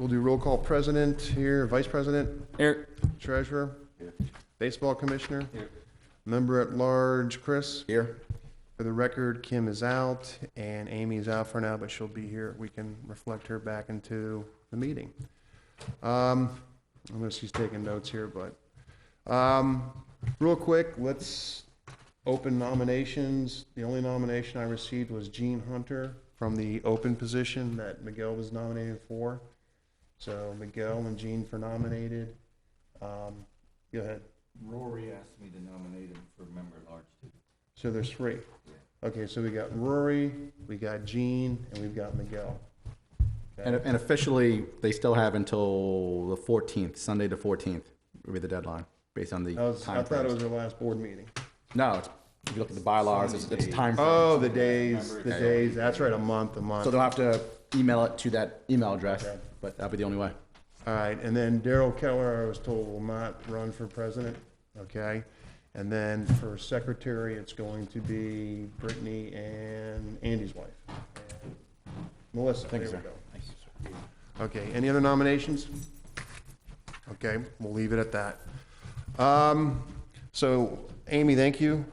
We'll do roll call. President here, vice president, Here. treasurer, baseball commissioner, Here. member at large, Chris. Here. For the record, Kim is out and Amy is out for now, but she'll be here. We can reflect her back into the meeting. I know she's taking notes here, but real quick, let's open nominations. The only nomination I received was Gene Hunter from the open position that Miguel was nominated for. So Miguel and Gene for nominated. Go ahead. Rory asked me to nominate him for member at large too. So there's three. Okay, so we got Rory, we got Gene, and we've got Miguel. Okay. And officially, they still have until the 14th, Sunday the 14th will be the deadline, based on the I time thought it frames. was our last board meeting. No, if you look at the bylaws, it's time frame. Oh, the days, that's right, a month. So they'll have to email it to that email address, Okay. but that'll be the only way. All right, and then Daryl Keller, I was told, will not run for president, okay? And then for secretary, it's going to be Brittany and Andy's wife. And Melissa, there we Thank you, go. Okay, any other nominations? Okay, we'll leave it at that. So Amy, thank you.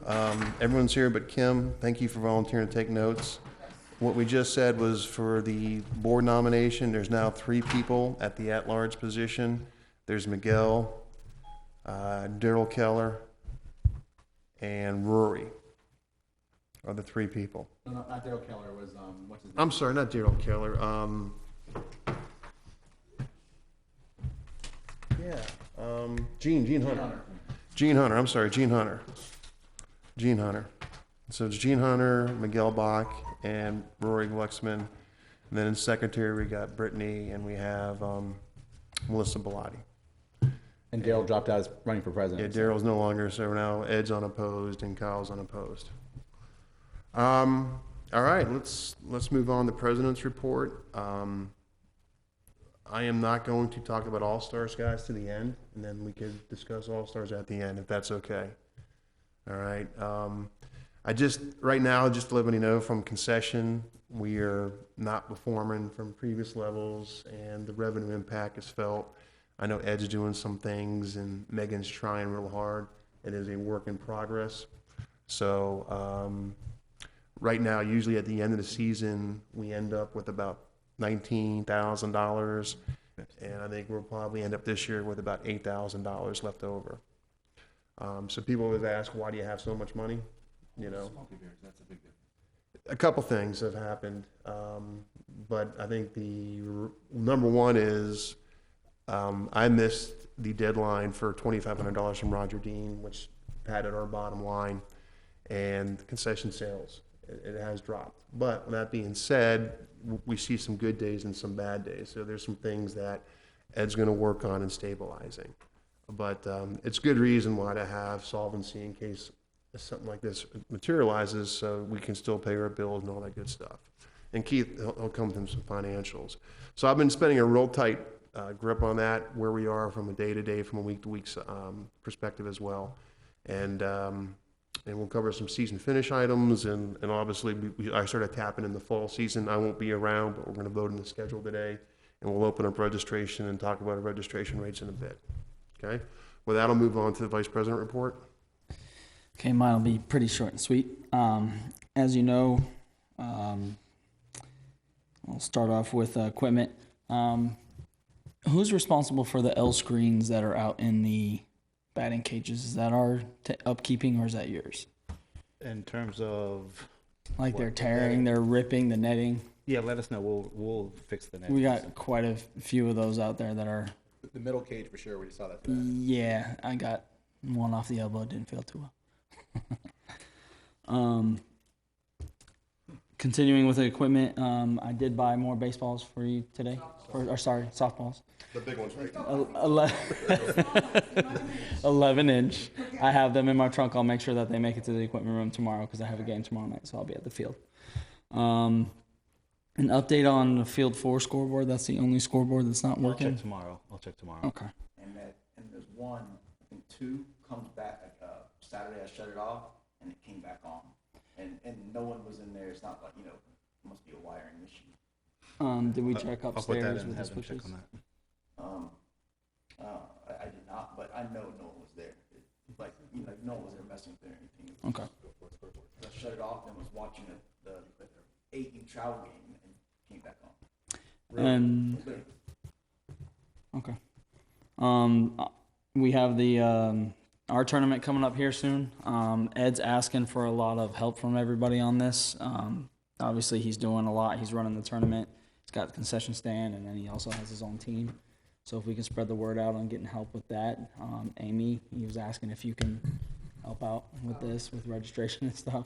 Everyone's here but Kim. Thank you for volunteering to take notes. What we just said was for the board nomination, there's now 3 people at the at-large position. There's Miguel, Daryl Keller, and Rory are the 3 people. No, not Daryl Keller, it was, what's his name? I'm sorry, not Daryl Keller. Gene Hunter. Gene Hunter, I'm sorry, Gene Hunter. Gene Hunter. So it's Gene Hunter, Miguel Bach, and Rory Glucksman. And then in secretary, we got Brittany, and we have Melissa Bellotti. And Daryl dropped out as running for Yeah, president. Daryl's no longer, so now Ed's unopposed and Kyle's unopposed. All right, let's move on to President's report. I am not going to talk about All-Stars, guys, to the end, and then we could discuss All-Stars at the end, if that's okay. All right. Right now, just to let everybody know, from concession, we are not performing from previous levels, and the revenue impact is felt. I know Ed's doing some things, and Megan's trying real hard. It is a work in progress. So right now, usually at the end of the season, we end up with about $19,000, and I think we'll probably end up this year with about $8,000 left over. So people always ask, why do you have so much money? You know, Smoky Bears, that's a big difference. a couple things have happened, but I think the number one is I missed the deadline for $2,500 from Roger Dean, which padded our bottom line, and concession sales. It has dropped. But with that being said, we see some good days and some bad days. So there's some things that Ed's going to work on and stabilizing. But it's good reason why to have solvency in case something like this materializes, so we can still pay our bills and all that good stuff. And Keith, he'll come with some financials. So I've been spending a real tight grip on that, where we are from a day-to-day, from a week-to-week perspective as well. And we'll cover some season finish items, and obviously I started tapping in the fall season. I won't be around, but we're going to vote in the schedule today, and we'll open up registration and talk about our registration rates in a bit. Okay? With that, I'll move on to the Vice President report. Okay, mine will be pretty short and sweet. As you know, I'll start off with equipment. Who's responsible for the L screens that are out in the batting cages? Is that our upkeeping, or is that yours? In terms of, Like What, they're the tearing, netting? they're ripping the netting. yeah, let us know. We'll fix the net. We got quite a few of those out there that are. The middle cage for sure, we just saw that today. Yeah, I got one off the elbow. Didn't feel too well. Continuing with the equipment, I did buy more baseballs for you today. Softballs. The big ones, right? 11-inch. I have them in my trunk. I'll make sure that they make it to the equipment room tomorrow because I have a game tomorrow night, so I'll be at the field. An update on the Field 4 scoreboard. That's the only scoreboard that's not I'll working. check tomorrow. Okay. And there's one, I think 2 comes back, Saturday I shut it off, and it came back on. And no one was in there. It's not like, it must be a wiring issue. Did we check I'll put that upstairs in with and the have them check switches? on that. I did not, but I know Noel was there. Like, you know, Noel was there messing with it or anything. Okay. I shut it off and was watching the 8U travel game and came back on. And okay. We have the our tournament coming up here soon. Ed's asking for a lot of help from everybody on this. Obviously, he's doing a lot. He's running the tournament. He's got the concession stand, and then he also has his own team. So if we can spread the word out on getting help with that, Amy, he was asking if you can help out with this, with registration and stuff.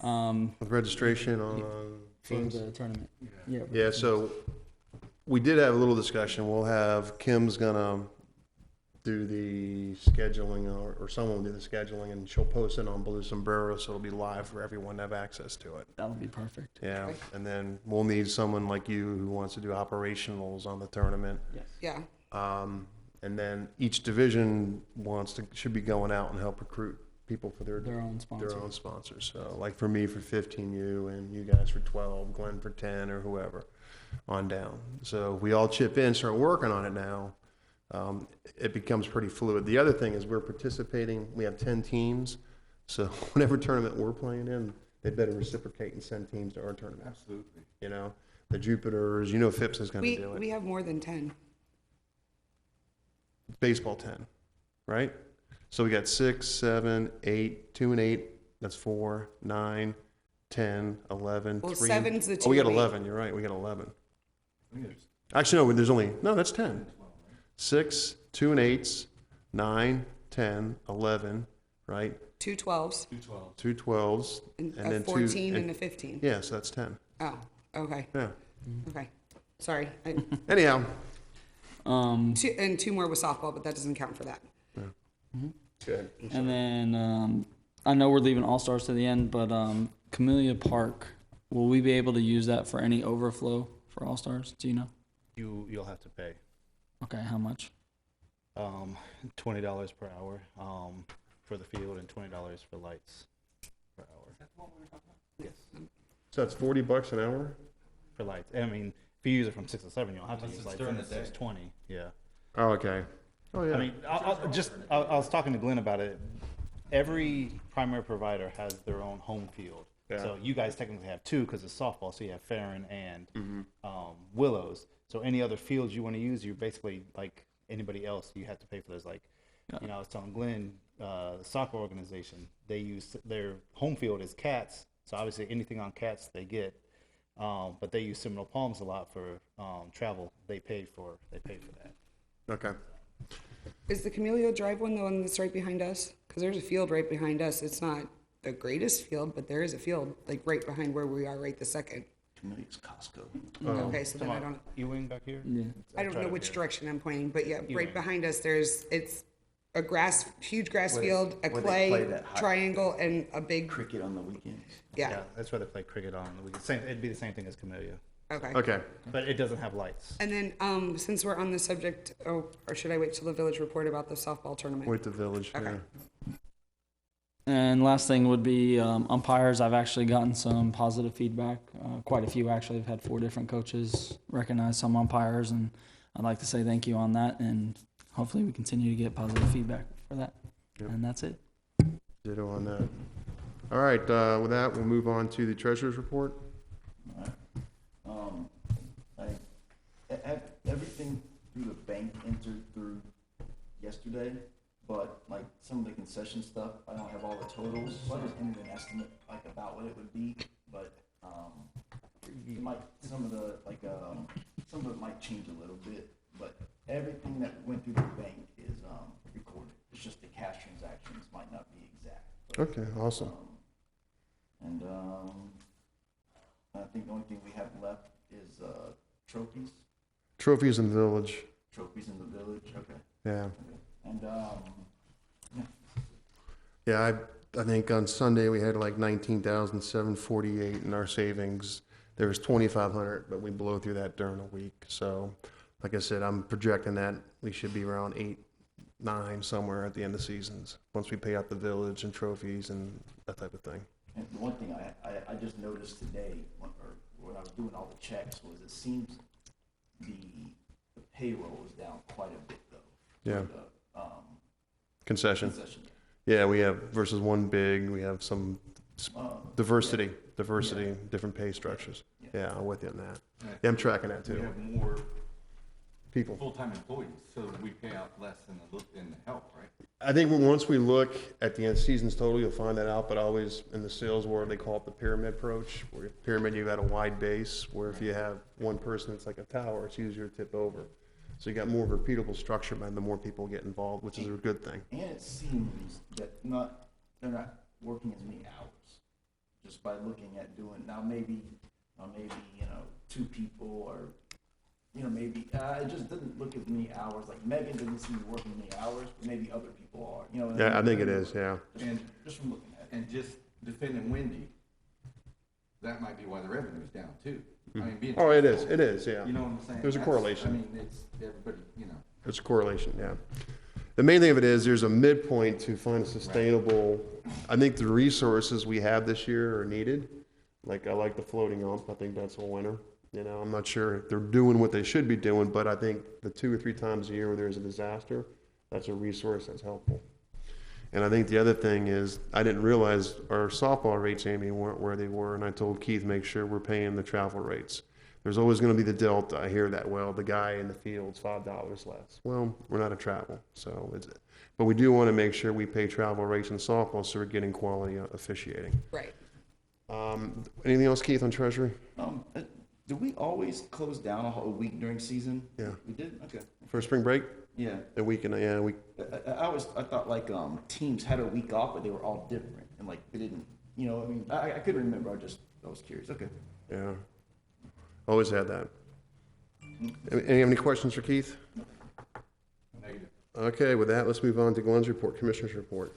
With registration on For teams? the tournament. Yeah. Yeah, so we did have a little discussion. We'll have, Kim's gonna do the scheduling, or someone will do the scheduling, and she'll post it on Blue Sombrero, so it'll be live for everyone to have access to it. That'll be perfect. Yeah, and then we'll need someone like you who wants to do operationals on the tournament. Yeah. And then each division should be going out and help recruit people for their Their own sponsor. their own sponsors. So like for me for 15U, and you guys for 12, Glenn for 10, or whoever on down. So if we all chip in, start working on it now, it becomes pretty fluid. The other thing is we're participating, we have 10 teams. So whatever tournament we're playing in, they better reciprocate and send teams to our tournament. Absolutely. You know, the Jupiters, Phipps is going to do it. We have more than 10. Baseball 10, right? So we got 6, 7, 8, 2 and 8. That's 4, 9, 10, 11, Well, 3. 7's the Oh, we 2 got and 8. 11. You're right. We got 11. Actually, no, that's 10. 6, 2 and 8s, 9, 10, 11, right? 2 12s, 2 12s, and and a then 14 and a 15. Yeah, so that's 10. Oh, okay. Yeah. Okay. Sorry. Anyhow, Two more with softball, but that doesn't count for that. good. And then I know we're leaving All Stars to the end, but Camellia Park, will we be able to use that for any overflow for All Stars? Do you know? You'll have to pay Okay, how much? $20 per hour for the field and $20 for lights per hour. Yes, So that's $40 an hour. for lights. I mean, if you use it from 6 to 7, you don't have to Unless use it's lights. during Then the it's day. 20. Yeah. Oh, okay. Oh, yeah. I mean, I was talking to Glenn about it. Every primary provider has their own home field. Yeah. So you guys technically have two because it's softball. So you have Farron and Willows. So any other fields you want to use, you're basically like anybody else. You have to pay for those. Like, you know, I was telling Glenn, the soccer organization, they use their home field is Cats. So obviously anything on Cats they get. But they use Seminole Palms a lot for travel. They pay for that. Okay. Is the Camellia Drive one the one that's right behind us? Because there's a field right behind us. It's not the greatest field, but there is a field like right behind where we are right the second. Camellia's Costco. Okay, so then I don't Ewing back here? Yeah. I don't know which direction I'm pointing, but yeah, Ewing. right behind us it's a huge grass Where- field, a where they play clay that high- triangle, and a big Cricket on the weekends. yeah. That's where they play cricket on the weekend. It'd be the same thing as Camellia, Okay. Okay. but it doesn't have lights. And then since we're on the subject, or should I wait till the village report about the softball tournament? Wait the village. Okay. Yeah. And last thing would be umpires. I've actually gotten some positive feedback. Quite a few, actually. I've had 4 different coaches recognize some umpires, and I'd like to say thank you on that. And hopefully we continue to get positive feedback for that. Yep. And that's it. Ditto on that. All right, with that, we'll move on to the treasurer's report. I have everything through the bank entered through yesterday, but like some of the concession stuff, I don't have all the totals, so I just entered an estimate like about what it would be, but it might, some of it might change a little bit, but everything that went through the bank is recorded. It's just the cash transactions might not be exact. Okay, awesome. And I think the only thing we have left is trophies. Trophies in the village. Trophies in the village. Okay. Yeah. And Yeah, I think on Sunday we had like 19,748 in our savings. There was 2,500, but we blow through that during the week. So, like I said, I'm projecting that we should be around 8, 9 somewhere at the end of seasons once we pay out the village and trophies and that type of thing. And the one thing I just noticed today, when I was doing all the checks was it seems the payroll is down quite a bit though. Yeah. The, Concession. concession. Yeah, we have versus one big, we have some diversity, Yeah. different pay structures. Yeah. Yeah, I'm with you on that. Yeah, I'm tracking that We too. have more People. full-time employees, so we pay out less in the help, right? I think once we look at the end season's total, you'll find that out, but always in the sales world, they call it the pyramid approach, where pyramid, you got a wide base, where if you have one person that's like a tower, it's easier to tip over. So you got more of a repeatable structure, man, the more people get involved, which is a good thing. And it seems that they're not working as many hours, just by looking at doing, now maybe, you know, 2 people or, you know, maybe, it just doesn't look as many hours, like Megan doesn't seem to work as many hours, but maybe other people are, you know. Yeah, I think it is, yeah. And, Just from looking at it. and just defending Wendy, that might be why the revenue's down too. I mean, being. Oh, it is, yeah. You know what I'm saying? There's a That's- correlation. I mean, it's everybody, you know. There's a correlation, yeah. The main thing of it is there's a midpoint to find a sustainable, I think the resources we have this year are needed. Like, I like the floating ump. I think that's a winner. You know, I'm not sure if they're doing what they should be doing, but I think the 2 or 3 times a year where there's a disaster, that's a resource that's helpful. And I think the other thing is, I didn't realize our softball rates, Amy, weren't where they were, and I told Keith, make sure we're paying the travel rates. There's always gonna be the delta. I hear that, well, the guy in the field's $5 less. Well, we're not a travel, so it's, but we do wanna make sure we pay travel rates in softball, so we're getting quality officiating. Right. Anything else, Keith, on Treasury? Do we always close down a whole week during season? Yeah. We did? Okay. For spring break? Yeah. A week and, yeah, we, I thought like, teams had a week off, but they were all different, and like, they didn't, you know, I mean, I couldn't remember, I was curious, okay. yeah. Always had that. Any questions for Keith? Negative. Okay, with that, let's move on to Glenn's report, Commissioner's report.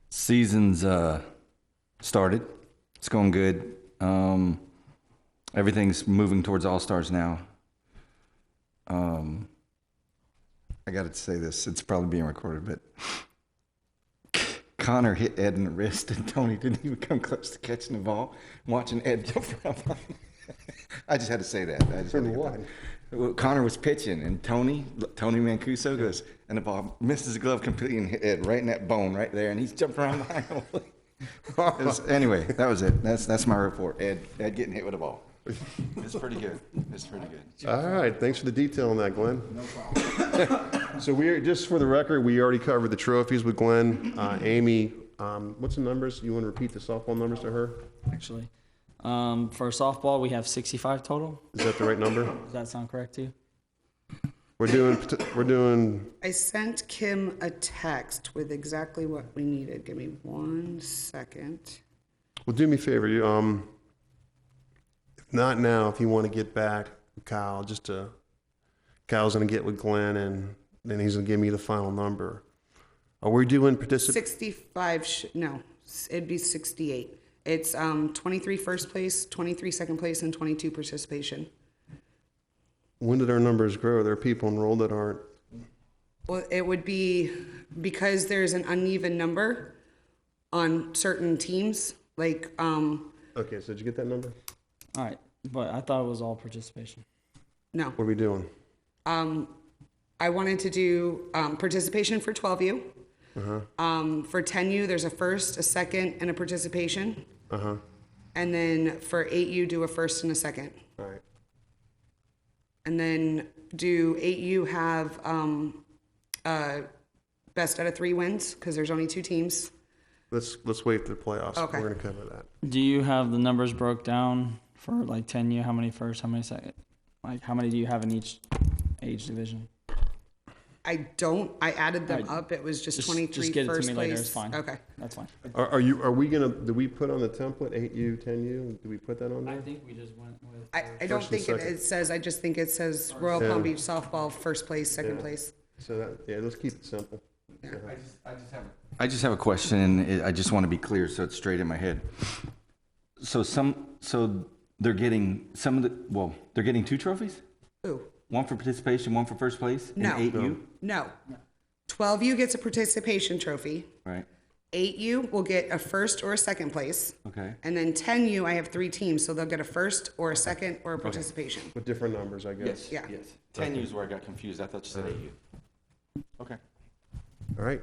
Season's started. It's going good. Everything's moving towards All-Stars now. I got to say this. It's probably being recorded, but Connor hit Ed in the wrist, and Tony didn't even come close to catching the ball. Watching Ed jump around. I just had to say that. I just had to get what? that. Well, Connor was pitching, and Tony Mancuso goes, and the ball misses the glove completely and hit Ed right in that bone right there, and he's jumping around behind him. Anyway, that was it. That's my report. Ed getting hit with a ball. It's pretty good. It's pretty good. All right, thanks for the detail on that, Glenn. No problem. So we're, just for the record, we already covered the trophies with Glenn. Amy, what's the numbers? You want to repeat the softball numbers to her? Actually, for softball, we have 65 total. Is that the right number? Does that sound correct to you? We're doing, I sent Kim a text with exactly what we needed. Give me 1 second. well, do me a favor, you, if not now, if you want to get back, Kyle, Kyle's going to get with Glenn, and then he's going to give me the final number. Are we doing 65, no, it'd be 68. It's 23 first place, 23 second place, and 22 participation. When did our numbers grow? There are people enrolled that aren't. Well, it would be because there's an uneven number on certain teams, like, Okay, so did you get that number? All right, but I thought it was all participation. no. What are we doing? I wanted to do participation for 12U. For 10U, there's a first, a second, and a participation. And then for 8U, do a first and a second. All right. And then do 8U have best out of 3 wins, because there's only 2 teams. Let's wait for the playoffs. Okay. We're going to cover that. Do you have the numbers broke down for like 10U? How many first, how many second? Like how many do you have in each age division? I don't, I added them Alright. up. It was just Just 23 get it to first me place. later. It's fine. Okay. That's fine. Are we gonna, do we put on the template 8U, 10U? Do we put that on there? think we just went with. I don't First and think it, second. it says, I just think it says Royal Yeah. Palm Beach softball, first place, second Yeah. place. So that, yeah, let's keep it simple. I just have a question, and I just want to be clear so it's straight in my head. So they're getting they're getting 2 trophies? Ooh, One for participation, one for first place? No. In 8U? no. 12U gets a participation trophy. Right. 8U will get a first or a second place. Okay. And then 10U, I have 3 teams, so they'll get a first or a second or a participation. With different numbers, I guess. Yeah. Yes. 10 U's where I got confused. I thought you said 8U. Okay. All right.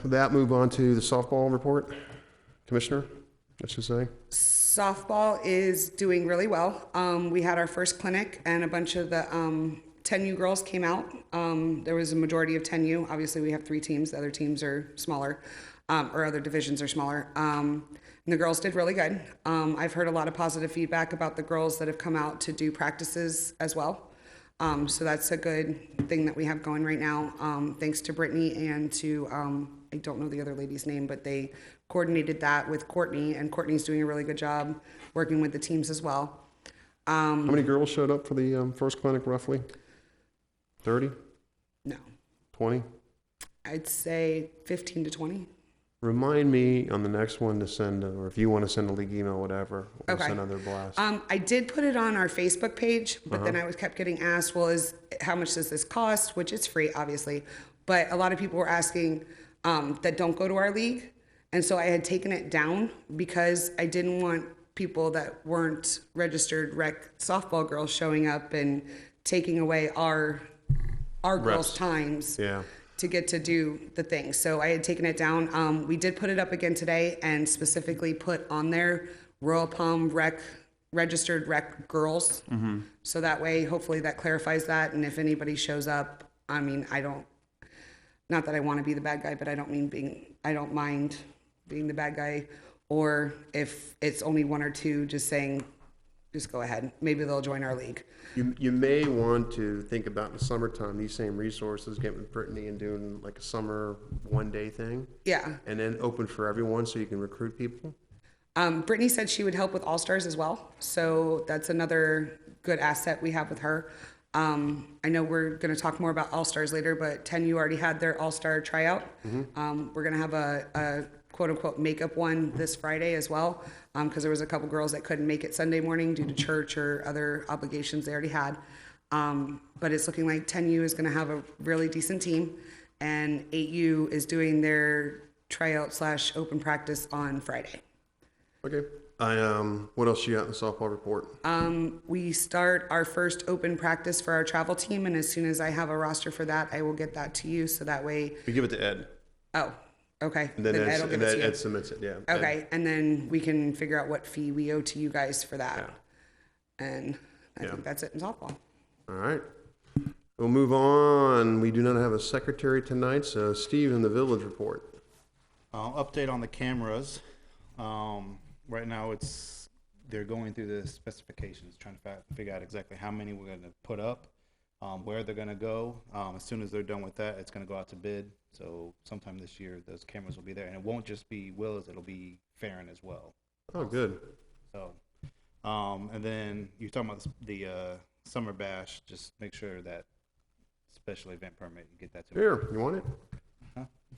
With that, move on to the softball report. Commissioner, what you say? Softball is doing really well. We had our first clinic, and a bunch of the 10U girls came out. There was a majority of 10U. Obviously, we have 3 teams. The other teams are smaller, or other divisions are smaller. And the girls did really good. I've heard a lot of positive feedback about the girls that have come out to do practices as well. So that's a good thing that we have going right now. Thanks to Brittany and to, I don't know the other lady's name, but they coordinated that with Courtney, and Courtney's doing a really good job working with the teams as well. How many girls showed up for the first clinic, roughly? 30? No, 20? I'd say 15 to 20. Remind me on the next one to send, or if you want to send a league email, whatever, we'll Okay. send another blast. I did put it on our Facebook page, but then I was kept getting asked, well, how much does this cost? Which is free, obviously. But a lot of people were asking that don't go to our league. And so I had taken it down because I didn't want people that weren't registered rec softball girls showing up and taking away our girls' Reps. times Yeah. to get to do the thing. So I had taken it down. We did put it up again today and specifically put on there Royal Palm registered rec girls. So that way, hopefully that clarifies that. And if anybody shows up, I mean, not that I want to be the bad guy, but I don't mind being the bad guy. Or if it's only 1 or 2, just go ahead. Maybe they'll join our league. You may want to think about in the summertime, these same resources, getting with Brittany and doing like a summer one-day thing, Yeah. and then open for everyone so you can recruit people. Brittany said she would help with All-Stars as well. So that's another good asset we have with her. I know we're going to talk more about All-Stars later, but 10U already had their All-Star tryout. We're going to have a quote-unquote makeup one this Friday as well, because there was a couple girls that couldn't make it Sunday morning due to church or other obligations they already had. But it's looking like 10U is going to have a really decent team, and 8U is doing their tryout / open practice on Friday. Okay. What else you got in the softball report? We start our first open practice for our travel team, and as soon as I have a roster for that, I will get that to you, so that way, We give it to Ed, oh, okay. and then Ed will give it to you. Ed submits it. Yeah. Ed. Okay, and then we can figure out what fee we owe to you guys for that. And I Yeah. think that's it in softball. All right. We'll move on. We do not have a secretary tonight, so Steve in the village report. Update on the cameras. Right now, they're going through the specifications, trying to figure out exactly how many we're going to put up, where they're going to go. As soon as they're done with that, it's going to go out to bid. So sometime this year, those cameras will be there, and it won't just be Willis; it'll be Farron as well. Oh, good. So, and then you're talking about the summer bash. Just make sure that special event permit, you get that to me. Here, you want it?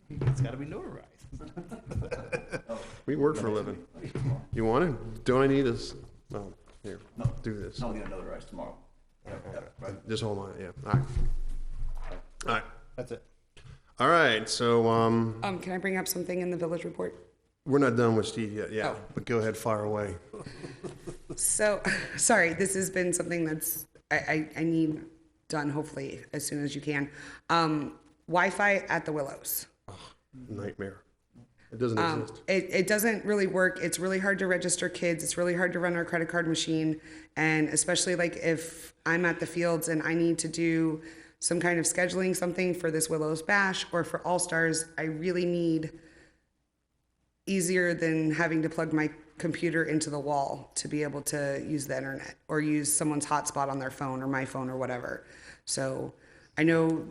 It's got to be notarized. We work for a living. You want it? Don't I need this? No. Here, do this. No, we're gonna notarize tomorrow. Right. Just hold on. Yeah. All right. All right. That's it. All right. So Can I bring up something in the village report? we're not done with Steve yet. Yeah. Oh. But go ahead, fire away. So, sorry, this has been something that's, I need done hopefully as soon as you can. Wi-Fi at the Willows. Nightmare. It doesn't exist. It doesn't really work. It's really hard to register kids. It's really hard to run our credit card machine. And especially like if I'm at the fields and I need to do some kind of scheduling something for this Willows Bash or for All-Stars, I really need easier than having to plug my computer into the wall to be able to use the internet or use someone's hotspot on their phone or my phone or whatever. So I know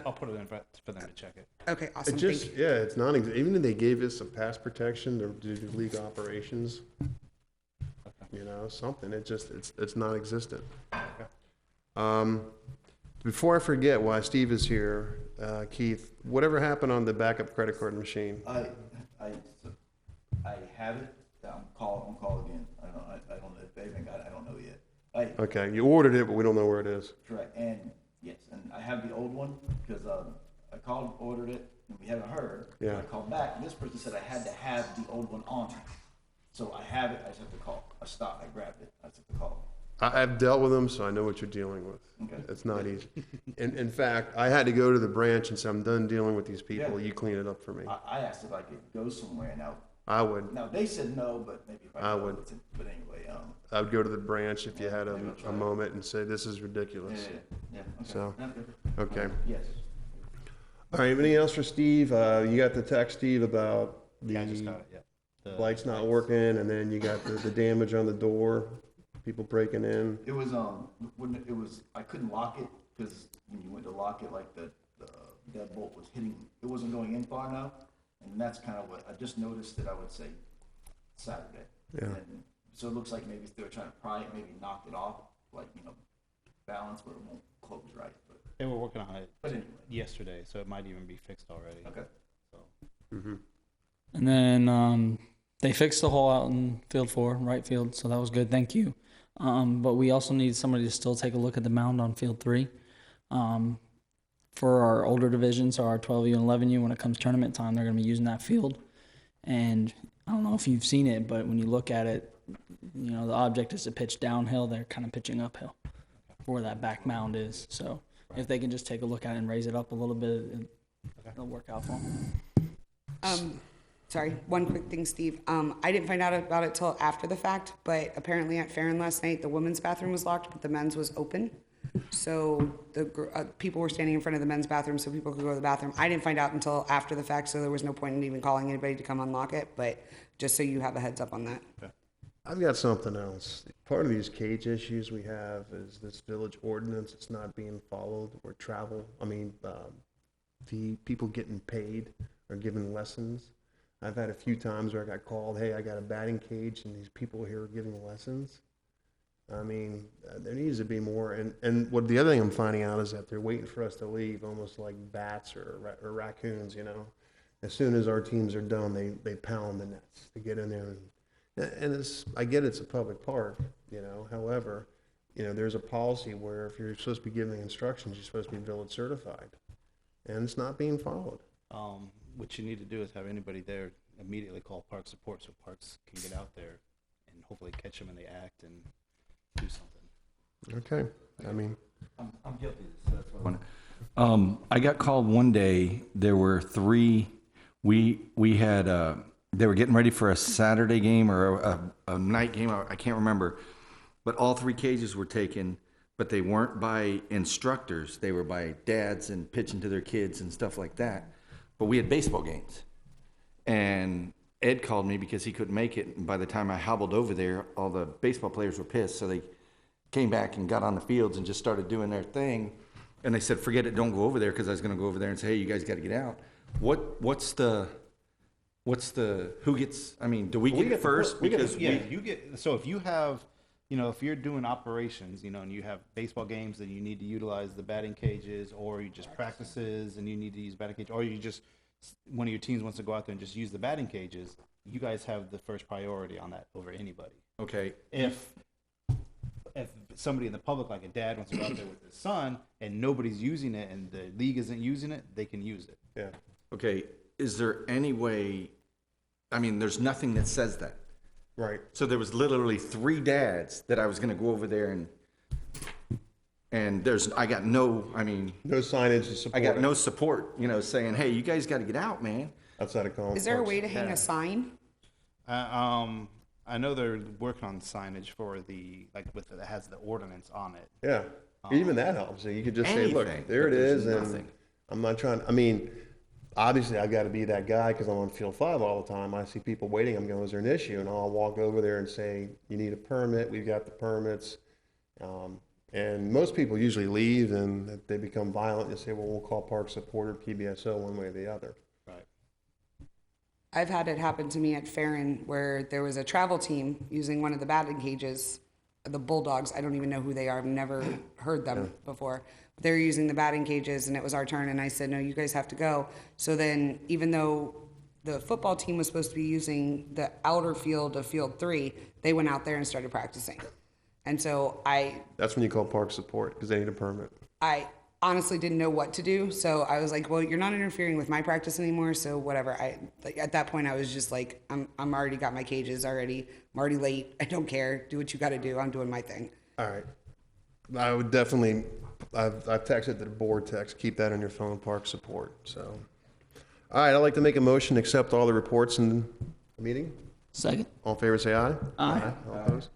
I'll put it in for them to check it. okay, awesome. It just, Thank you. yeah, it's not, even if they gave us some pass protection to do league operations, you know, something, it's non-existent. Before I forget why Steve is here, Keith, whatever happened on the backup credit card machine? I have it. I'm call again. I don't know if they even got it. I don't know yet. Okay, you ordered it, but we don't know where it is. Correct. And yes, and I have the old one because I called, ordered it, and we haven't heard. Yeah. I called back, and this person said I had to have the old one on it. So I have it, I just have to call. I stopped, I grabbed it, I just have to call. I've dealt with them, so I know what you're dealing with. Okay. It's not easy. In fact, I had to go to the branch and say, I'm done dealing with these people. Yeah. You clean it up for me. I asked if I could go somewhere, I would. now they said no, but maybe if I I could. would. But anyway, I would go to the branch if you had Maybe I'll try a it. moment and say, this is yeah, ridiculous. okay. So, Yeah, good. okay. Yes. All right, anything else for Steve? You got the text, Steve, about Yeah, I just the got it, yeah. The lights not working, and then you got the damage on the door, people breaking in. It was, when it was, I couldn't lock it, because when you went to lock it, like the deadbolt was hitting, it wasn't going in far enough. And that's kind of what, I just noticed it, I would say, Saturday. Yeah. And so it looks like maybe they were trying to pry it, maybe knock it off, like, balance where it won't close right. They were working on it But anyway, yesterday, so it might even be fixed already. okay. So. And then they fixed the hole out in field 4, right field, so that was good. Thank you. But we also need somebody to still take a look at the mound on field 3. For our older divisions, so our 12U and 11U, when it comes tournament time, they're going to be using that field. And I don't know if you've seen it, but when you look at it, the object is to pitch downhill. They're kind of pitching uphill for where that back mound is. So if they can just take a look at it and raise it up a little bit, it'll work out for them. Sorry, one quick thing, Steve. I didn't find out about it till after the fact, but apparently at Farron last night, the women's bathroom was locked, but the men's was open. So the people were standing in front of the men's bathroom so people could go to the bathroom. I didn't find out until after the fact, so there was no point in even calling anybody to come unlock it, but just so you have a heads up on that. I've got something else. Part of these cage issues we have is this village ordinance. It's not being followed, or the people getting paid or given lessons. I've had a few times where I got called, hey, I got a batting cage and these people here are giving lessons. I mean, there needs to be more. And what the other thing I'm finding out is that they're waiting for us to leave, almost like bats or raccoons, As soon as our teams are done, they pound the nets to get in there. And I get it's a public park, However, there's a policy where if you're supposed to be giving instructions, you're supposed to be village certified. And it's not being followed. What you need to do is have anybody there immediately call Park Support so Parks can get out there and hopefully catch them in the act and do something. Okay. I'm guilty of this, so that's what I got called one day. There were 3. We had they were getting ready for a Saturday game or a night game. I can't remember, but all 3 cages were taken, but they weren't by instructors. They were by dads and pitching to their kids and stuff like that. But we had baseball games, and Ed called me because he couldn't make it. And by the time I hobbled over there, all the baseball players were pissed, so they came back and got on the fields and just started doing their thing. And they said, forget it, don't go over there, because I was going to go over there and say, hey, you guys got to get out. What's the who gets? I mean, do we get it first? You get. So if you have, if you're doing operations, and you have baseball games that you need to utilize the batting cages, or you just practices and you need to use batting cage, or you just one of your teams wants to go out there and just use the batting cages, you guys have the first priority on that over anybody. Okay. If somebody in the public, like a dad, wants to go out there with his son and nobody's using it and the league isn't using it, they can use it. Yeah. Okay. Is there any way? I mean, there's nothing that says that. Right. So there was literally 3 dads that I was going to go over there and I got no signage to support I got it no support, saying, hey, you guys got to get out, man. outside of Collins Is there a Parks. way to hang a sign? I know they're working on signage for that has the ordinance on it. Yeah. Even that helps. So you could just say, look, Anything, there but it there's is. And nothing. I'm not trying, obviously I've got to be that guy because I'm on field 5 all the time. I see people waiting. I'm going, is there an issue? And I'll walk over there and say, you need a permit. We've got the permits. And most people usually leave and if they become violent. You say, well, we'll call Park Support or PBSO one way or the other. Right. I've had it happen to me at Farron where there was a travel team using one of the batting cages, the Bulldogs. I don't even know who they are. I've never heard them before. They're using the batting cages, and it was our turn. And I said, no, you guys have to go. So then, even though the football team was supposed to be using the outer field of field 3, they went out there and started practicing. And so That's when you call Park Support because they need a permit. I honestly didn't know what to do. So I was like, well, you're not interfering with my practice anymore. So whatever. At that point I was just like, I'm already got my cages already. I'm already late. I don't care. Do what you got to do. I'm doing my thing. All right. I would definitely, I've texted the board text, keep that on your phone, park support, so. All right, I'd like to make a motion to accept all the reports in the meeting. Second. All in favor, say aye. Aye. All opposed?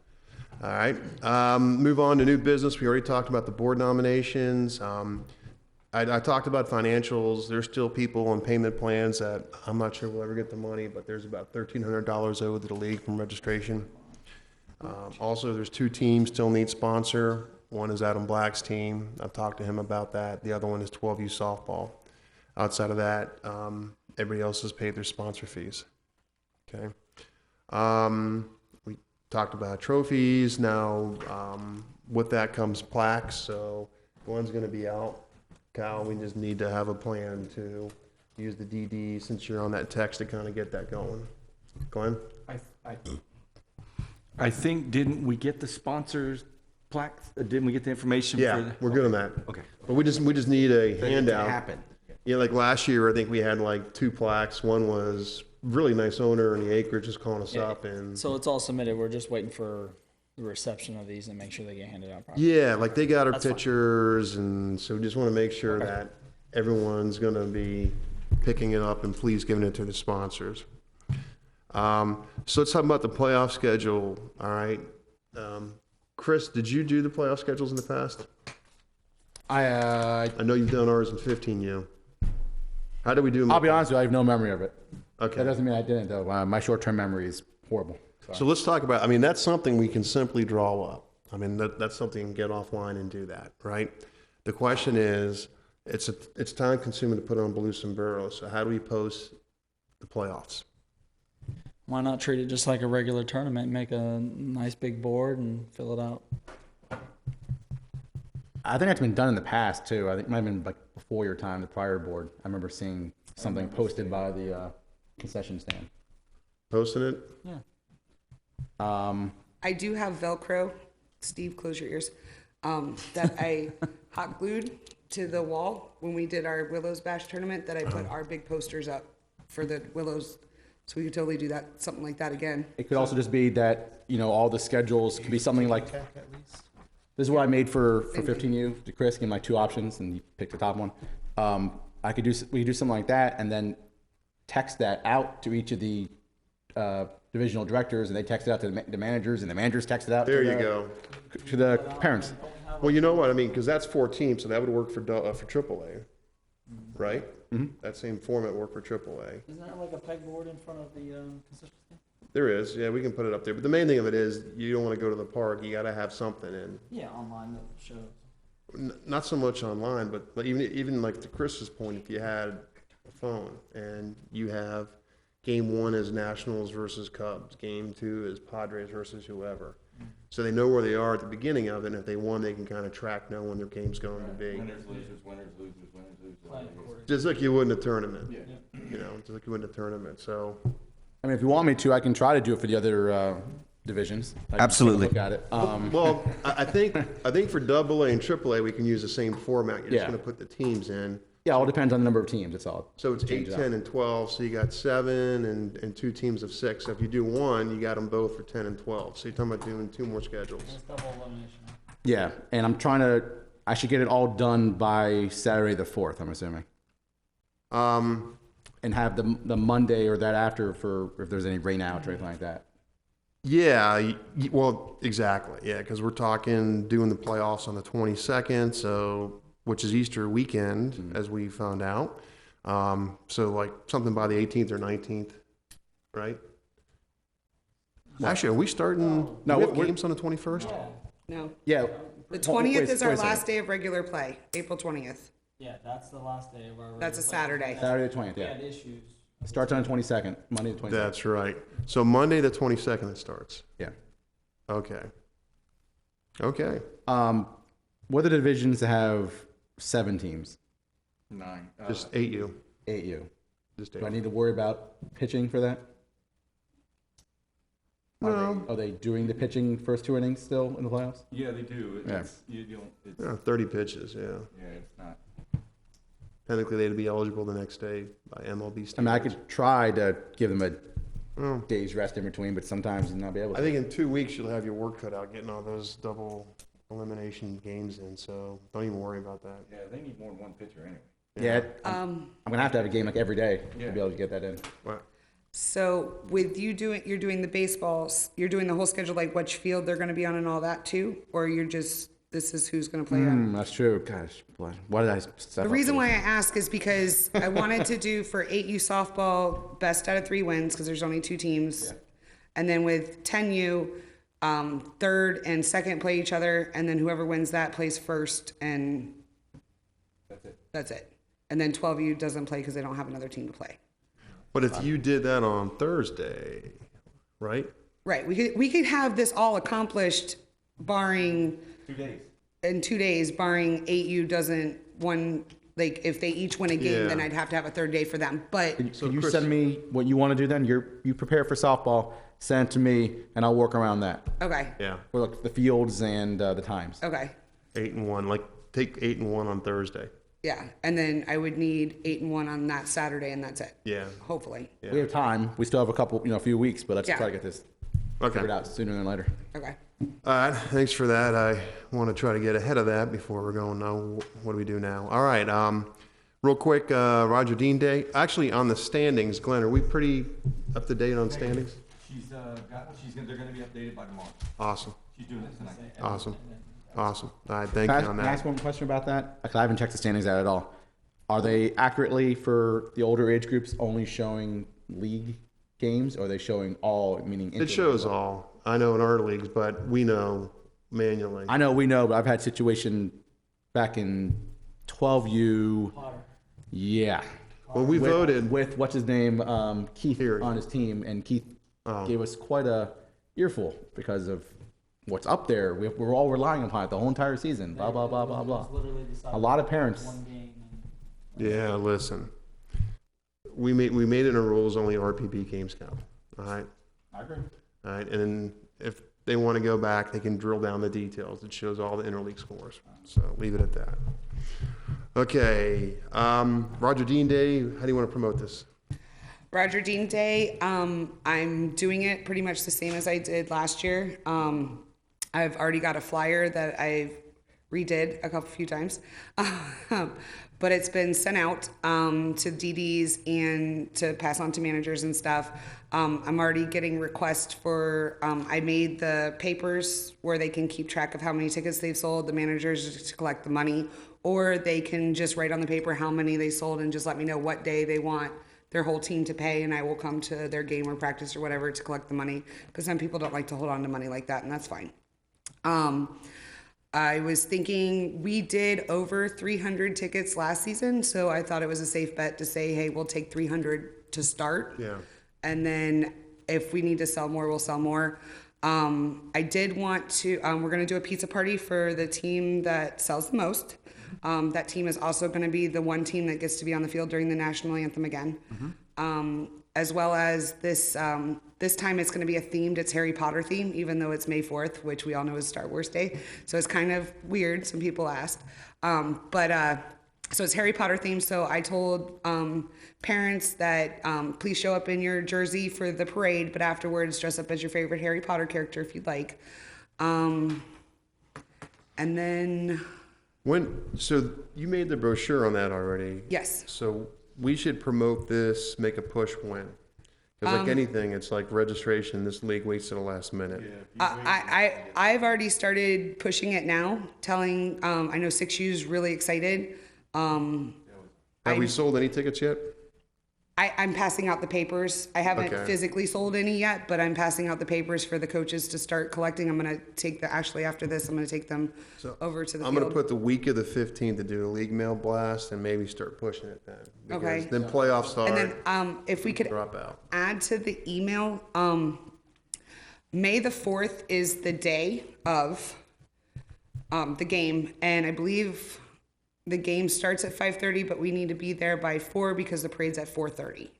All right, move on to new business. We already talked about the board nominations. I talked about financials. There's still people on payment plans that I'm not sure will ever get the money, but there's about $1,300 owed to the league from registration. Also, there's 2 teams still need sponsor. One is Adam Black's team. I've talked to him about that. The other one is 12U softball. Outside of that, everybody else has paid their sponsor fees. Okay. We talked about trophies. Now, with that comes plaques. So Glenn's going to be out. Kyle, we just need to have a plan to use the DD since you're on that text to kind of get that going. Glenn? I think, didn't we get the sponsors plaques? Didn't we get the information? Yeah, we're good on that. Okay. But we just need a handout. Happen. Yeah, like last year, I think we had like 2 plaques. One was really nice owner in the acreage just calling us up, and So it's all submitted. We're just waiting for the reception of these and make sure they get handed out properly. yeah, like they got our That's fine. pictures, and so we just want to make sure that everyone's going to be picking it up and please giving it to the sponsors. So let's talk about the playoff schedule. All right, Chris, did you do the playoff schedules in the past? I know you've done ours in 15U. How do we do them? I'll be honest with you, I have no memory of it. Okay. That doesn't mean I didn't though. My short-term memory is horrible. So let's talk about, I mean, that's something we can simply draw up. I mean, that's something you can get offline and do that, right? The question is, it's time consuming to put it on Volusia and Borough, so how do we post the playoffs? Why not treat it just like a regular tournament? Make a nice big board and fill it out. I think that's been done in the past too. I think it might have been like before your time, the prior board. I remember seeing something posted by the concession stand. Posting it? Yeah. I do have Velcro. Steve, close your ears. That I hot glued to the wall when we did our Willows Bash tournament, that I put our big posters up for the Willows. So we could totally do that, something like that again. It could also just be that, you know, all the schedules could be something like, this is what I made for 15U to Chris, gave him like 2 options and he picked the top one. We could do something like that and then text that out to each of the divisional directors, and they text it out to the managers, and the managers text it out There to you go. to the parents. Well, you know what, I mean, because that's 4 teams, so that would work for AAA, right? Mm-hmm. That same format work for AAA. Isn't there like a pegboard in front of the concession stand? There is, yeah, we can put it up there, but the main thing of it is, you don't want to go to the park, you got to have something, and Yeah, online that shows. not so much online, but even like to Chris's point, if you had a phone and you have game 1 is Nationals versus Cubs, game 2 is Padres versus whoever. So they know where they are at the beginning of it, and if they won, they can kind of track know when their game's going to be. Winners, losers, winners, losers, winners, losers. Just like you would in a tournament. You know, just like you would in a tournament, so. I mean, if you want me to, I can try to do it for the other divisions. I can Absolutely. Look at it. Well, I think for AA and AAA, we can use the same format. You're just Yeah. going to put the teams in. Yeah, it all depends on the number of teams. That's all. So it's 8, Change it 10, out. and 12. So you got 7 and 2 teams of 6. So if you do one, you got them both for 10 and 12. So you're talking about doing 2 more schedules. It's double elimination. Yeah, and I'm trying to. I should get it all done by Saturday the 4th. I'm assuming, and have the Monday or that after for if there's any rain outs or anything like that. Yeah, well, exactly. Yeah, because we're talking doing the playoffs on the 22nd, so which is Easter weekend, as we found out. So like something by the 18th or 19th, right? Actually, are we starting? No, we have we're- games on the 21st. No. Yeah, The wait 20th is our a second. last day of regular play, April 20th. Yeah, that's the last day of our. That's a Saturday. Saturday the 20th. We Yeah, had issues. starts on the 22nd. Monday the 22nd. That's right. So Monday the 22nd it starts. Yeah. Okay. Okay. What are the divisions that have 7 teams? 9. Just 8U. 8U. Just Do I 8. need to worry about pitching for that? Are they doing the pitching first 2 innings still in the playoffs? Yeah, they do. Yeah. You don't, it's, Yeah, 30 pitches, yeah. yeah, it's not. Technically, they'd be eligible the next day by MLB standards. I mean, I could try to give them a day's rest in between, but sometimes you'll not be able to. I think in 2 weeks, you'll have your work cut out getting all those double elimination games in, so don't even worry about that. Yeah, they need more than one pitcher anyway. Yeah, I'm gonna have to have a game like every day to be able to get that in. But So with you're doing the baseballs, you're doing the whole schedule, like which field they're gonna be on and all that too? Or you're just, this is who's gonna play on? That's true. Gosh, why did I? The reason why I ask is because I wanted to do for 8U softball, best out of 3 wins, because there's only 2 teams. And then with 10U, third and second play each other, and then whoever wins that plays first, and that's it. And then 12U doesn't play because they don't have another team to play. But if you did that on Thursday, right? Right, we could have this all accomplished barring 2 days. in 2 days, barring 8U doesn't one, like if they each win a game, then Yeah. I'd have to have a third day for them. But Can you Chris- send me what you want to do then? You prepare for softball, send it to me, and I'll work around that. okay, Yeah, For like the fields and the times. okay, 8-1. Like take 8-1 on Thursday. yeah, and then I would need 8-1 on that Saturday, and that's it. Yeah. Hopefully. We have time. We still have a couple, a few weeks, but let's Yeah. try to get this Okay. figured out sooner than later. Okay. All right, thanks for that. I want to try to get ahead of that before we're going, no, what do we do now? All right, real quick, Roger Dean Day. Actually, on the standings, Glenn, are we pretty up to date on standings? They're gonna be updated by tomorrow. Awesome, She's doing it tonight. awesome, awesome. All right, thank you Can on I ask that. one question about that? Like, I haven't checked the standings out at all. Are they accurately for the older age groups only showing league games, or are they showing all, meaning It shows all. I know in our leagues, but we know manually. I know we know, but I've had situation back in 12U. Yeah. Well, we voted. With what's his name, Keith Here. on his team, and Keith gave us quite a earful because of what's up there. We're all relying upon it the whole entire season. Blah blah blah blah blah. A lot of parents. Yeah, listen. We made it in the rules, only RPB games count. All right? I agree. All right, and then if they want to go back, they can drill down the details. It shows all the interleague scores. So leave it at that. Okay, Roger Dean Day, how do you want to promote this? Roger Dean Day, I'm doing it pretty much the same as I did last year. I've already got a flyer that I've redid a few times, but it's been sent out to DDs and to pass on to managers and stuff. I'm already getting requests for, I made the papers where they can keep track of how many tickets they've sold, the managers to collect the money, or they can just write on the paper how many they sold and just let me know what day they want their whole team to pay, and I will come to their game or practice or whatever to collect the money, because some people don't like to hold on to money like that, and that's fine. I was thinking we did over 300 tickets last season, so I thought it was a safe bet to say, hey, we'll take 300 to start. Yeah. And then if we need to sell more, we'll sell more. I did want to, we're going to do a pizza party for the team that sells the most. That team is also going to be the one team that gets to be on the field during the national anthem again. As well as this time it's going to be it's Harry Potter theme, even though it's May 4th, which we all know is Star Wars Day. So it's kind of weird, some people asked. So it's Harry Potter themed. So I told parents that please show up in your jersey for the parade, but afterwards dress up as your favorite Harry Potter character if you'd like. And then, So you made the brochure on that already? yes. So we should promote this, make a push when? Because like anything, it's like registration, this league waits to the last minute. I've already started pushing it now, telling, I know 6U's really excited. Have we sold any tickets yet? I'm passing out the papers. I haven't Okay. physically sold any yet, but I'm passing out the papers for the coaches to start collecting. I'm going to take actually after this, I'm going to take them over to the I'm field. going to put the week of the 15th to do a league mail blast and maybe start pushing it then. Because Okay. then playoffs start, And then if we could drop out. add to the email, May the 4th is the day of the game, and I believe the game starts at 5:30, but we need to be there by 4 because the parade's at 4:30.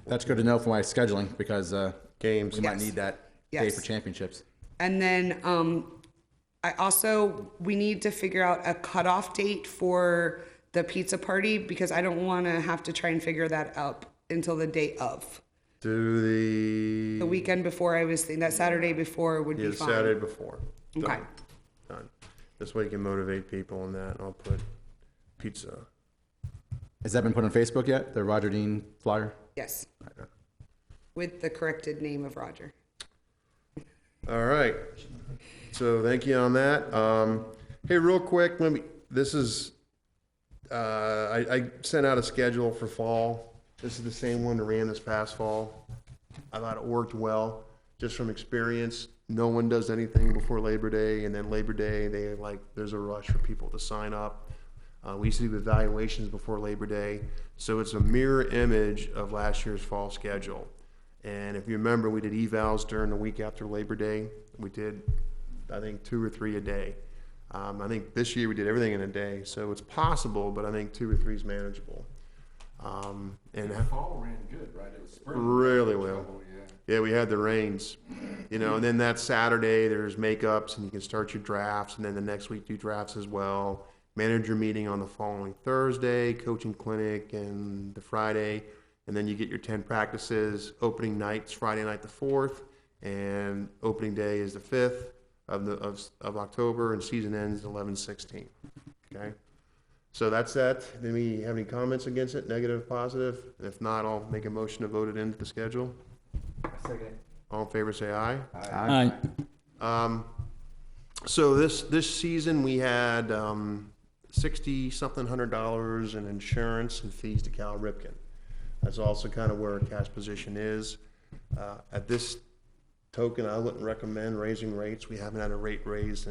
That's good to know for my scheduling because games. We might Yes. need that day Yes. for championships. And then we need to figure out a cutoff date for the pizza party because I don't want to have to try and figure that out until the day of. Do The weekend before, I was thinking that Saturday before would yeah, be the fine. Saturday before. Okay. Done. Done. This way you can motivate people on that. I'll put pizza. Has that been put on Facebook yet? The Roger Dean flyer? Yes. With the corrected name of Roger. All right. So thank you on that. Hey, real quick, this is, I sent out a schedule for fall. This is the same one that ran this past fall. I thought it worked well, just from experience. No one does anything before Labor Day, and then Labor Day, there's a rush for people to sign up. We used to do evaluations before Labor Day, so it's a mirror image of last year's fall schedule. And if you remember, we did evals during the week after Labor Day. We did, I think, 2 or 3 a day. I think this year we did everything in a day, so it's possible, but I think 2 or 3 is manageable. And Fall ran good, right? It was spring. really well. Yeah. Yeah, we had the rains, and then that Saturday there's makeups and you can start your drafts, and then the next week do drafts as well. Manager meeting on the following Thursday, coaching clinic and the Friday, and then you get your 10 practices. Opening night's Friday night the 4th, and opening day is the 5th of October, and season ends 11/16. Okay, so that's that. Do we have any comments against it, negative, positive? If not, I'll make a motion to vote it into the schedule. All in favor, say aye. Aye. So this season we had $60-something hundred in insurance and fees to Cal Ripken. That's also kind of where our cash position is. At this token, I wouldn't recommend raising rates. We haven't had a rate raise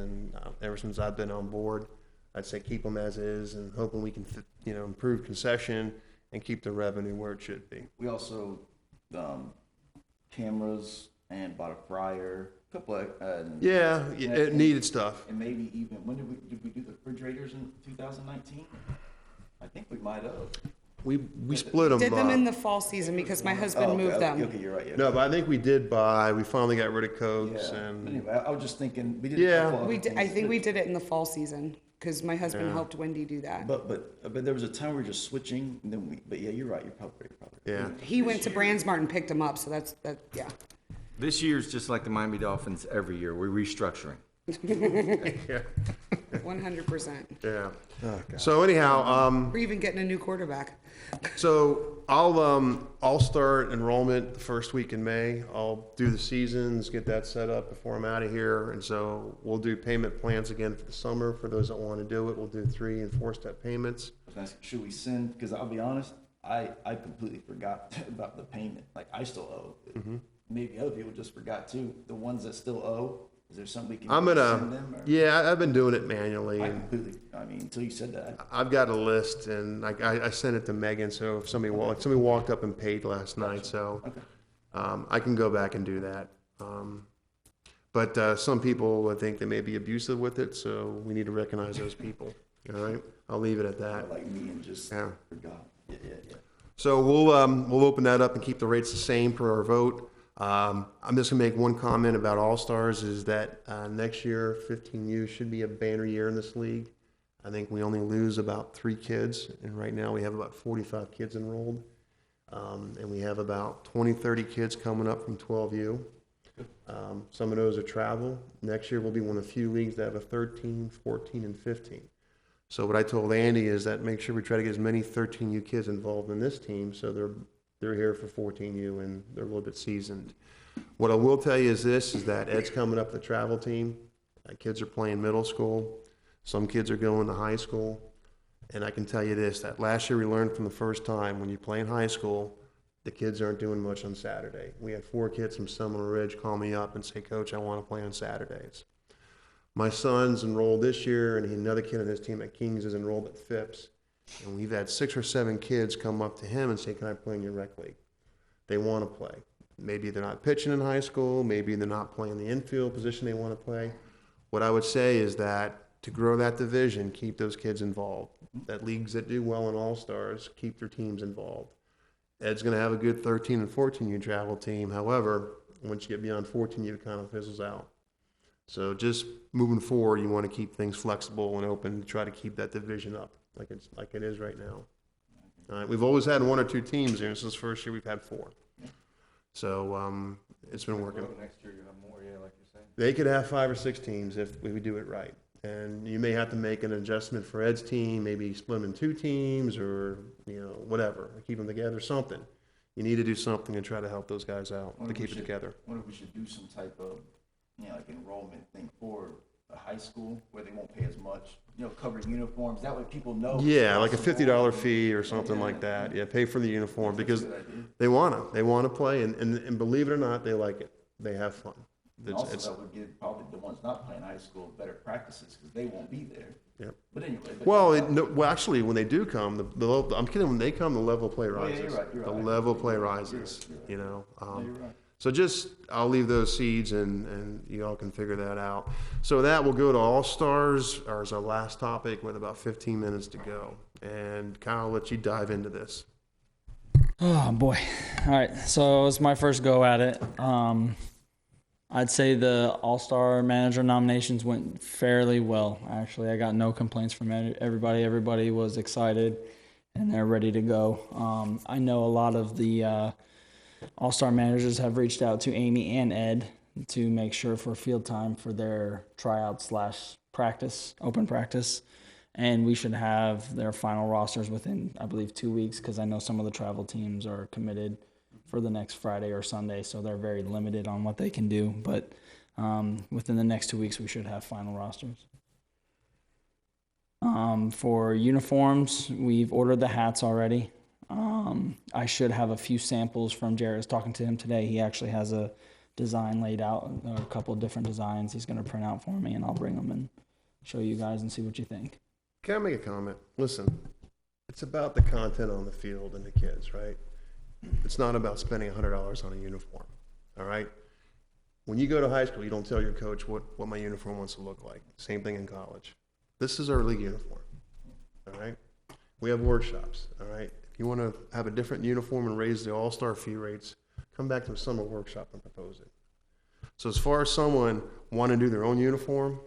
ever since I've been on board. I'd say keep them as is and hoping we can improve concession and keep the revenue where it should be. We also, cameras and bought a fryer, a couple of, Yeah, it needed stuff. and maybe even, when did we do the refrigerators in 2019? I think we might have. We split them. Did them in the fall season because my husband Oh, moved them. Okay, you're right. Yeah. No, but I think we did we finally got rid of Cokes Yeah. and. Anyway, I was just thinking, we did Yeah. a couple We other did, I things, think but- we did it in the fall season because my husband Yeah. helped Wendy do that. But there was a time we were just switching, and then but yeah, you're right. You're probably right. Yeah. He went to Brandsmart and picked them up, so yeah. This year's just like the Miami Dolphins every year. We're restructuring. 100%. Yeah. So anyhow, We're even getting a new quarterback. so I'll start enrollment the first week in May. I'll do the seasons, get that set up before I'm out of here, and so we'll do payment plans again for the summer. For those that want to do it, we'll do 3 and 4-step payments. Should we send? Because I'll be honest, I completely forgot about the payment. Like I still owe. Maybe other people just forgot too. The ones that still owe. Is there something we can I'm send gonna, them? Or? yeah, I've been doing it manually, I and completely. I mean, until you said that. I've got a list, and I sent it to Megan. So if somebody walked up and paid last night, so I can go back and do that. But some people, I think they may be abusive with it, so we need to recognize those people. All right, I'll leave it at that. Like me and just Yeah. forgot. Yeah. So we'll open that up and keep the rates the same for our vote. I'm just gonna make one comment about All-Stars is that next year 15U should be a banner year in this league. I think we only lose about 3 kids, and right now we have about 45 kids enrolled. And we have about 20-30 kids coming up from 12U. Some of those are travel. Next year we'll be one of the few leagues that have a 13, 14, and 15. So what I told Andy is that make sure we try to get as many 13U kids involved in this team so they're here for 14U and they're a little bit seasoned. What I will tell you is this, is that Ed's coming up the travel team. Kids are playing middle school. Some kids are going to high school. And I can tell you this, that last year we learned from the first time when you play in high school, the kids aren't doing much on Saturday. We had 4 kids from Seminole Ridge call me up and say, Coach, I want to play on Saturdays. My son's enrolled this year, and another kid on his team at Kings is enrolled at Phipps. And we've had 6 or 7 kids come up to him and say, can I play in your rec league? They want to play. Maybe they're not pitching in high school. Maybe they're not playing the infield position they want to play. What I would say is that to grow that division, keep those kids involved. That leagues that do well in All-Stars, keep their teams involved. Ed's going to have a good 13 and 14U travel team. However, Once you get beyond 14U, it kind of fizzles out. So just moving forward, you want to keep things flexible and open to try to keep that division up like it is right now. All right, we've always had 1 or 2 teams here. Since this first year, we've had 4. So it's been working. Next year you have more, yeah, like you're saying. They could have 5 or 6 teams if we do it right. And you may have to make an adjustment for Ed's team, maybe split them in 2 teams or, whatever, keep them together, something. You need to do something to try to help those guys out, to keep it together. What if we should do some type of, like enrollment thing for a high school where they won't pay as much, cover uniforms, that way people know. Yeah, like a $50 fee or something like that. Yeah, pay for the uniform because they want to play and believe it or not, they like it. They have fun. And also that would give probably the ones not playing high school better practices because they won't be there. Yep. But anyway. Well, actually, when they do come, I'm kidding. When they come, the level of play rises. You're right. The level of play rises. You're right. You're right. So I'll leave those seeds and you all can figure that out. So that will go to All-Stars as our last topic with about 15 minutes to go. And Kyle, I'll let you dive into this. Oh boy. All right. So it's my first go at it. I'd say the All-Star manager nominations went fairly well. Actually, I got no complaints from everybody. Everybody was excited and they're ready to go. I know a lot of the All-Star managers have reached out to Amy and Ed to make sure for field time for their tryout / practice, open practice. And we should have their final rosters within, I believe, 2 weeks because I know some of the travel teams are committed for the next Friday or Sunday, so they're very limited on what they can do. But within the next 2 weeks, we should have final rosters. For uniforms, we've ordered the hats already. I should have a few samples from Jared. I was talking to him today. He actually has a design laid out, a couple of different designs he's going to print out for me, and I'll bring them and show you guys and see what you think. Can I make a comment? Listen, it's about the content on the field and the kids, right? It's not about spending $100 on a uniform, all right? When you go to high school, you don't tell your coach what my uniform wants to look like. Same thing in college. This is our league uniform, all right? We have workshops, all right? If you want to have a different uniform and raise the all-star fee rates, come back to a summer workshop and propose it. So as far as someone wanting to do their own uniform,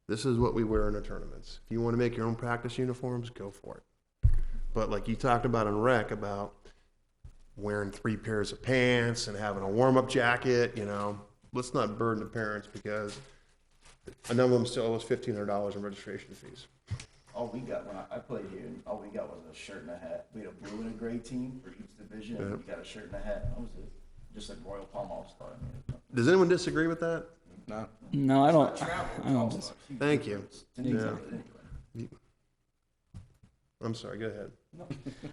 this is what we wear in the tournaments. If you want to make your own practice uniforms, go for it. But like you talked about in rec, about wearing 3 pairs of pants and having a warm-up jacket, let's not burden the parents because a number of them still owe us $1,500 in registration fees. All we got when I played here, all we got was a shirt and a hat. We had a blue and a gray team for each division. And we got a shirt and a hat. That was it. Just like Royal Palm All-Star. Does anyone disagree with that? No, I don't. Thank you. Exactly. I'm sorry, go ahead.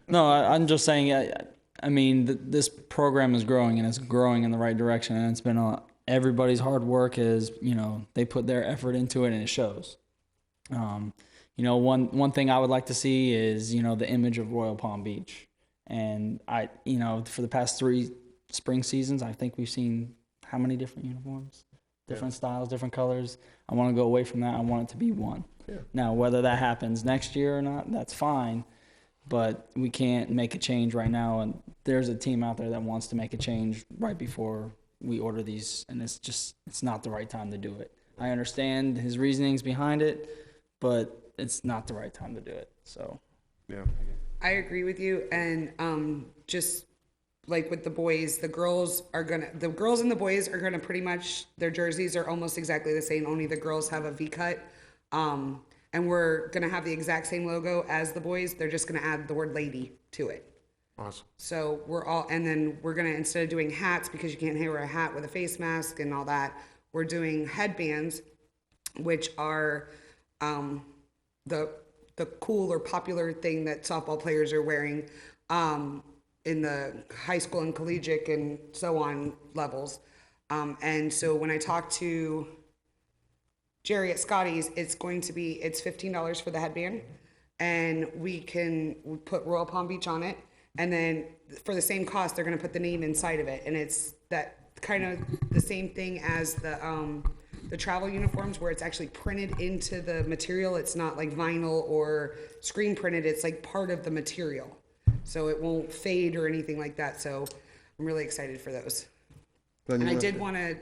No, I'm just saying, I mean, this program is growing and it's growing in the right direction. And it's been everybody's hard work is, they put their effort into it and it shows. One thing I would like to see is, the image of Royal Palm Beach. And for the past 3 spring seasons, I think we've seen how many different uniforms, different styles, different colors. I want to go away from that. I want it to be one. Yeah. Now, whether that happens next year or not, that's fine. But we can't make a change right now. And there's a team out there that wants to make a change right before we order these. And it's not the right time to do it. I understand his reasonings behind it, but it's not the right time to do it. So, yeah. I agree with you. And just like with the boys, the girls and the boys are gonna pretty much, their jerseys are almost exactly the same. Only the girls have a V cut. And we're going to have the exact same logo as the boys. They're just going to add the word lady to it. Awesome. So and then we're going to, instead of doing hats, because you can't wear a hat with a face mask and all that, we're doing headbands, which are the cool or popular thing that softball players are wearing in the high school and collegiate and so on levels. And so when I talk to Jerry at Scotty's, it's $15 for the headband, and we put Royal Palm Beach on it, and then for the same cost, they're going to put the name inside of it, and it's that kind of the same thing as the travel uniforms, where it's actually printed into the material. It's not like vinyl or screen printed. It's like part of the material, so it won't fade or anything like that. So I'm really excited for those. Glenn, you And I wanna did say- want to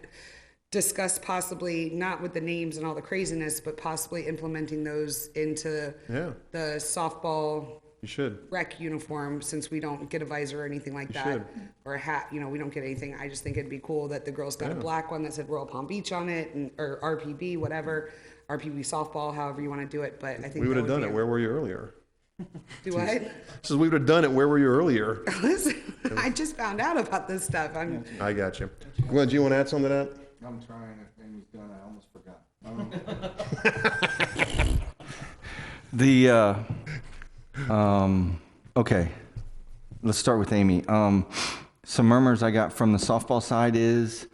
discuss possibly, not with the names and all the craziness, but possibly implementing those into Yeah, the softball you should. rec uniform, since we don't get a visor or anything like You that. should. Or a hat, you know, we don't get anything. I just think it'd be cool that the girls got a black one that said Royal Palm Beach on it, and, or RPB, whatever, RPB softball, however you want to do it, but I think. We would have that done be it. a- Where were you earlier? Do what? Says we would have done it. Where were you earlier? Listen, I just found out about this stuff. I got you. Glenn, do you want to add something to that? I'm trying, if Amy's done, I almost forgot. Okay, let's start with Amy. Some murmurs I got from the softball side is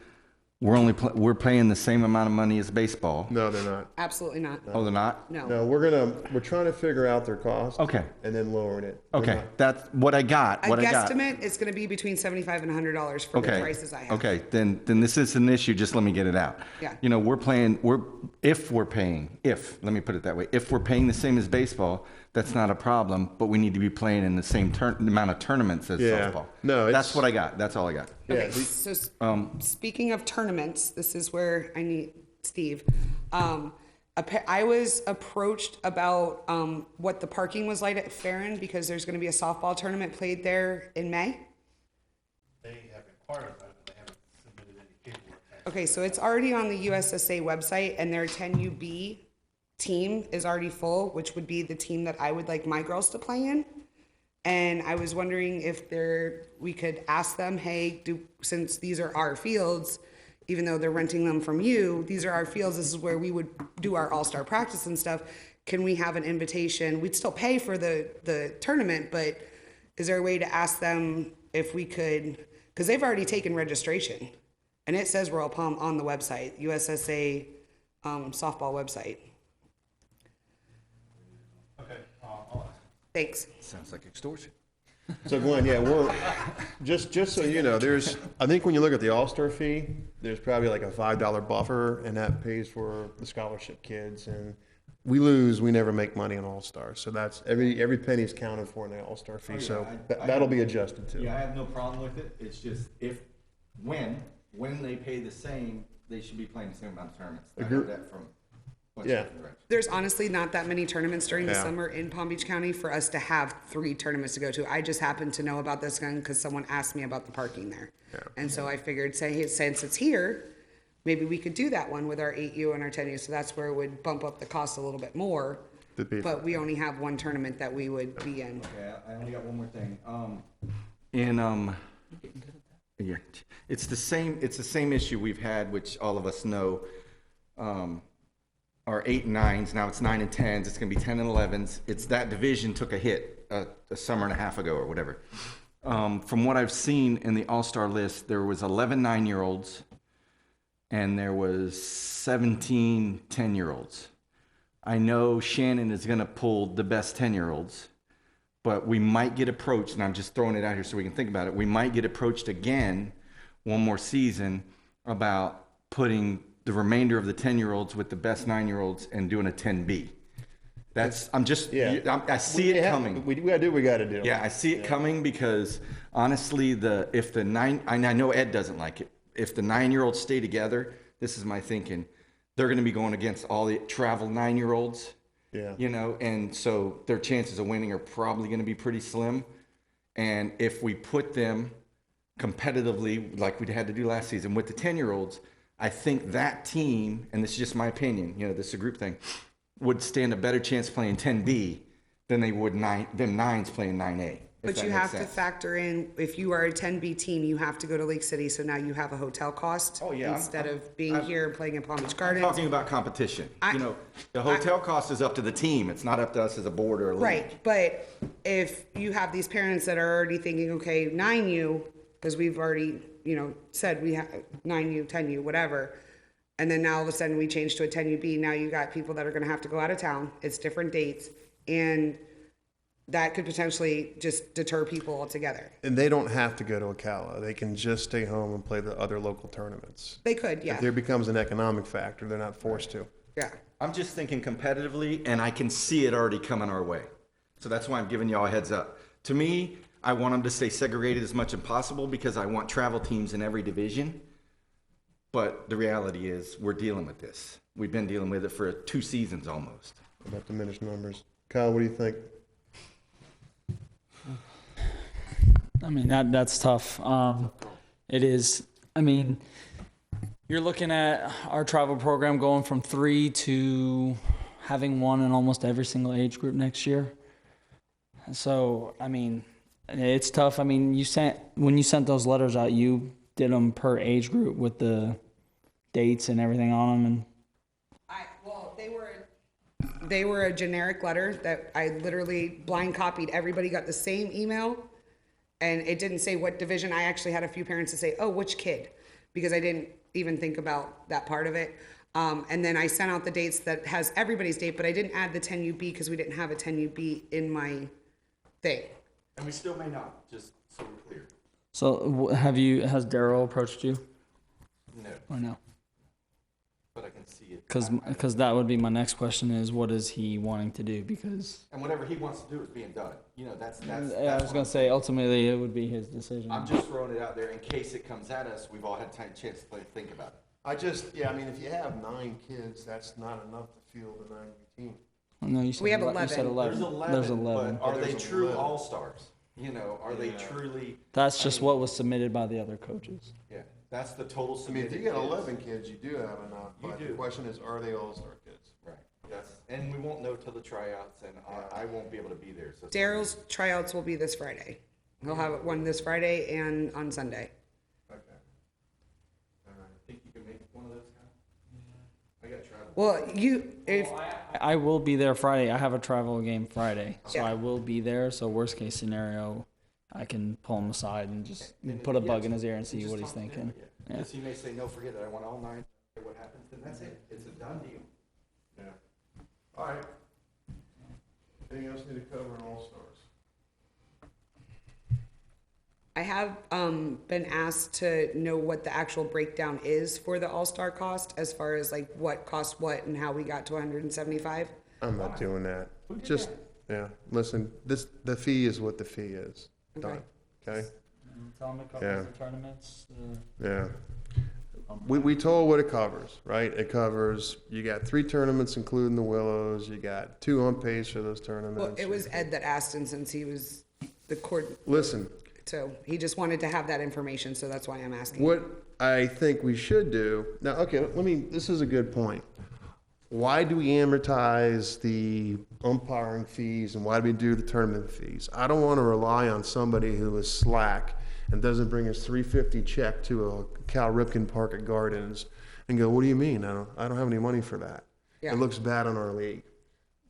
we're paying the same amount of money as baseball. No, they're not. Absolutely not. Oh, they're not? No. No, we're trying to figure out their cost. Okay. And then lowering it. We're Okay, not- that's what I got, A what I got. guesstimate is going to be between $75 and $100 for the Okay. prices I have. Okay, then this is an issue, just let me get it out. Yeah. You know, let me put it that way, if we're paying the same as baseball, that's not a problem, but we need to be playing in the same amount of tournaments as Yeah. softball. No, That's it's- what I got, that's all I got. Okay, Yeah, so speaking of tournaments, this is where I need Steve. I was approached about what the parking was like at Farron, because there's going to be a softball tournament played there in May. They have inquired about it, but they haven't submitted any paperwork. Okay, so it's already on the USSA website, and their 10UB team is already full, which would be the team that I would like my girls to play in. And I was wondering if we could ask them, hey, since these are our fields, even though they're renting them from you, these are our fields, this is where we would do our all-star practice and stuff. Can we have an invitation? We'd still pay for the tournament, but is there a way to ask them if we could, because they've already taken registration. And it says Royal Palm on the website, USSA softball website. Okay, I'll ask. Thanks. Sounds like extortion. So Glenn, yeah, we're, just so you know, I think when you look at the All-Star fee, there's probably like a $5 buffer, and that pays for the scholarship kids, and we never make money on All-Star. So that's, every penny is counted for in the All-Star fee, so that'll be adjusted too. Yeah, I have no problem with it, it's just when they pay the same, they should be playing the same amount of tournaments. I heard that from. Yeah. There's honestly not that many tournaments during the Yeah. summer in Palm Beach County for us to have 3 tournaments to go to. I just happened to know about this one because someone asked me about the parking there. And so I figured, hey, since it's here, maybe we could do that one with our 8U and our 10U. So that's where it would bump up the cost a little bit more. But we only have one tournament that we would be in. Okay, I only got one more thing. Yeah, it's the same issue we've had, which all of us know. Our 8 and 9s, now it's 9 and 10s, it's gonna be 10 and 11s. It's that division took a hit a summer and a half ago or whatever. From what I've seen in the All-Star list, there was 11 9-year-olds and there was 17 10-year-olds. I know Shannon is gonna pull the best 10-year-olds, but we might get approached, and I'm just throwing it out here so we can think about it. We might get approached again one more season about putting the remainder of the 10-year-olds with the best 9-year-olds and doing a 10B. I see it coming. We gotta do what we gotta do. Yeah, I see it coming because honestly, I know Ed doesn't like it. If the 9-year-olds stay together, this is my thinking, they're going to be going against all the travel 9-year-olds. Yeah. You know, and so their chances of winning are probably going to be pretty slim. And if we put them competitively, like we had to do last season with the 10-year-olds, I think that team, and this is just my opinion, you know, this is a group thing, would stand a better chance playing 10B than they would them 9s playing 9A. But you have to factor in, if you are a 10B team, you have to go to Lake City, so now you have a hotel cost. Oh, yeah. Instead of being here and playing in Palm Beach Gardens. Talking about competition. You know, the hotel cost is up to the team. It's not up to us as a board or a league. Right, but if you have these parents that are already thinking, okay, 9U, because we've already, said we have 9U, 10U, whatever, and then now all of a sudden we change to a 10UB, now you got people that are gonna have to go out of town, it's different dates, and that could potentially just deter people altogether. And they don't have to go to Ocala. They can just stay home and play the other local tournaments. They could, If yeah, there becomes an economic factor, they're not forced to. yeah. I'm just thinking competitively, and I can see it already coming our way. So that's why I'm giving y'all a heads up. To me, I want them to stay segregated as much as possible because I want travel teams in every division. But the reality is, we're dealing with this. We've been dealing with it for 2 seasons almost. About diminished numbers. Kyle, what do you think? I mean, that's tough. It is. I mean, you're looking at our travel program going from 3 to having 1 in almost every single age group next year. So, I mean, it's tough. I mean, when you sent those letters out, you did them per age group with the dates and everything on them, and They were a generic letter that I literally blind copied. Everybody got the same email, and it didn't say what division. I actually had a few parents to say, "Oh, which kid?" because I didn't even think about that part of it. And then I sent out the dates that has everybody's date, but I didn't add the 10UB because we didn't have a 10UB in my thing. And we still may not, just so we're clear. so has Daryl approached you No, or no? but I can see it. Because that would be my next question is what is he wanting to do? Because And whatever he wants to do is being done. You know, that's I was gonna say ultimately it would be his decision. I'm just throwing it out there in case it comes at us. We've all had time, chance to think about it. I mean, if you have 9 kids, that's not enough to field a 9 team. No, you said We have You said 11. 11. There's 11. But are they There's true 11. all-stars? You know, are they truly? That's just what was submitted by the other coaches. Yeah, that's the total I mean, submitted. if you got kids. 11 kids, you do have enough, You but do. the question is, are they all-star kids? Right. That's, and we won't know till the tryouts, and I won't be able to be there. So Daryl's tryouts will be this Friday. He'll have one this Friday and on Sunday. Okay. think you can make one of those guys? I got travel. Well, if I will be there Friday. I have a travel game Friday, so Yeah. I will be there. So worst case scenario, I can pull him aside and just put a bug in his ear and see what he's thinking. Yeah. Because he may say, no, forget it, I want all 9. What happens, then that's it. It's a done deal. Yeah. All right. Anything else need to cover in all-stars? I have been asked to know what the actual breakdown is for the All-Star cost as far as like what cost what and how we got to 175. I'm not doing that. Just, yeah, listen, the fee is what the fee is. Done, okay? Tell him it covers Yeah. the tournaments. Yeah. We told what it covers, right? It covers, you got 3 tournaments, including the Willows, you got 2 unpaid for those tournaments. Well, it was Ed that asked him since he was the court, Listen, so he just wanted to have that information, so that's why I'm asking. what I think we should do, now, okay, this is a good point. Why do we amortize the umpiring fees and why do we do the tournament fees? I don't want to rely on somebody who is slack and doesn't bring us $350 check to a Cal Ripken Park at Gardens and go, what do you mean? I don't have any money for that. Yeah. It looks bad on our league.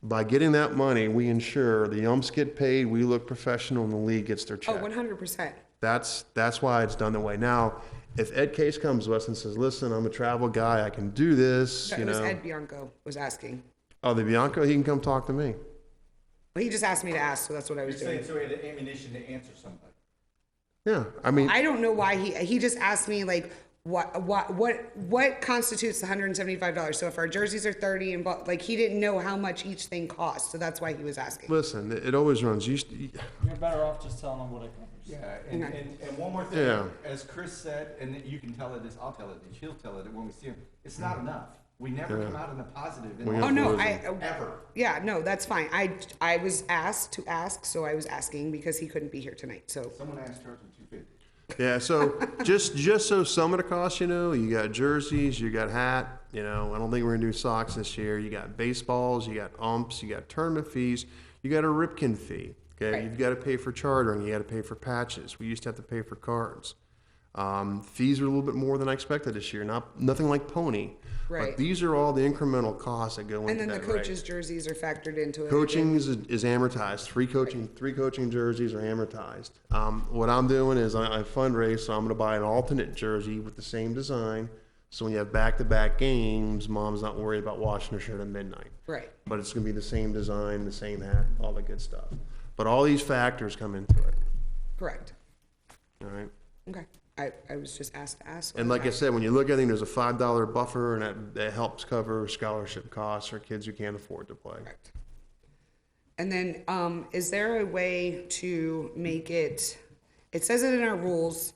By getting that money, we ensure the umps get paid, we look professional, and the league gets their Oh, check. 100%. That's why it's done that way. Now, if Ed Case comes to us and says, listen, I'm a travel guy, I can do this, It you was know. Ed Bianco was asking. Oh, the Bianco, he can come talk to me. Well, he just asked me to ask, so that's what I was doing. so we had the ammunition to answer somebody. Yeah, I mean, I don't know why he just asked me like what constitutes the $175. So if our jerseys are 30 and like he didn't know how much each thing cost, so that's why he was asking. listen, it always runs. You're better off just telling him what it covers. Yeah, and one more thing, Yeah. as Chris said, and you can tell it as I'll tell it, and she'll tell it when we see him. It's not enough. We never come out in a positive. We In have Oh no, Tourism. ever. yeah, no, that's fine. I was asked to ask, so I was asking because he couldn't be here tonight. So Someone asked charge him $250. yeah, so just so some of the costs, you got jerseys, you got hat, I don't think we're gonna do socks this year. You got baseballs, you got umps, you got tournament fees, you got a Ripken fee. Okay, Right. you've got to pay for chartering, you got to pay for patches. We used to have to pay for cards. Fees are a little bit more than I expected this year. Nothing like Pony, Right. but these are all the incremental costs that go into and then the that rate. coaches' jerseys are factored into it. Coaching is amortized. Three coaching jerseys are amortized. What I'm doing is I fundraise, so I'm going to buy an alternate jersey with the same design. So when you have back-to-back games, mom's not worried about washing her shirt at midnight. Right. But it's going to be the same design, the same hat, all the good stuff. But all these factors come into it. Correct. All right. Okay. I was just asked to ask. And like I said, when you look at everything, there's a $5 buffer, and that helps cover scholarship costs for kids who can't afford to play. Correct. And then, is there a way to make it? It says it in our rules.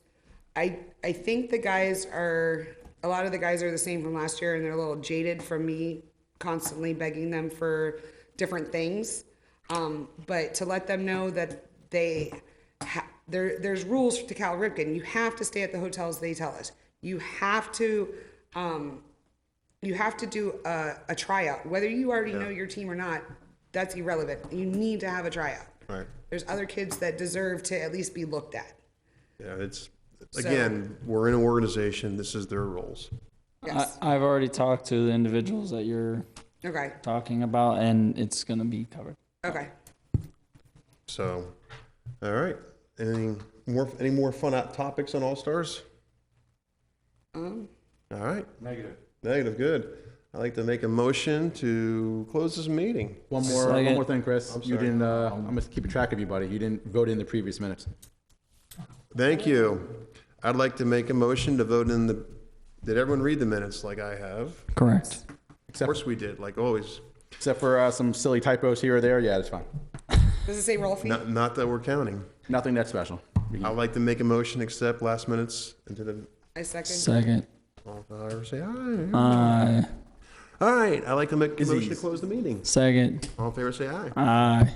I think the guys are a lot of the guys are the same from last year, and they're a little jaded from me constantly begging them for different things. But to let them know that there's rules to Cal Ripken. You have to stay at the hotels they tell us. You have to do a tryout. Whether you already know your team or not, that's irrelevant. You need to have a tryout. Right. There's other kids that deserve to at least be looked at. Yeah, it's, again, we're in an organization, this is their roles. Yes. I've already talked to the individuals that you're Okay. talking about, and it's going to be covered. Okay. So, all right. Any more fun topics on All Stars? All right. Negative, good. I'd like to make a motion to close this meeting. One Second. more thing, Chris. You sorry. didn't, I'm gonna keep track of you, buddy. You didn't vote in the previous minutes. Thank you. I'd like to make a motion to vote in the, did everyone read the minutes like I have? Correct. Of course we did, like always. Except for some silly typos here or there. Yeah, that's fine. Does it say roll fee? Not that we're counting. Nothing that special. I'd like to make a motion to accept last minutes into the, I second. Second. all in favor, say aye. Aye. All right, I'd like to make a motion to close the meeting. Second. All in favor, say aye. Aye.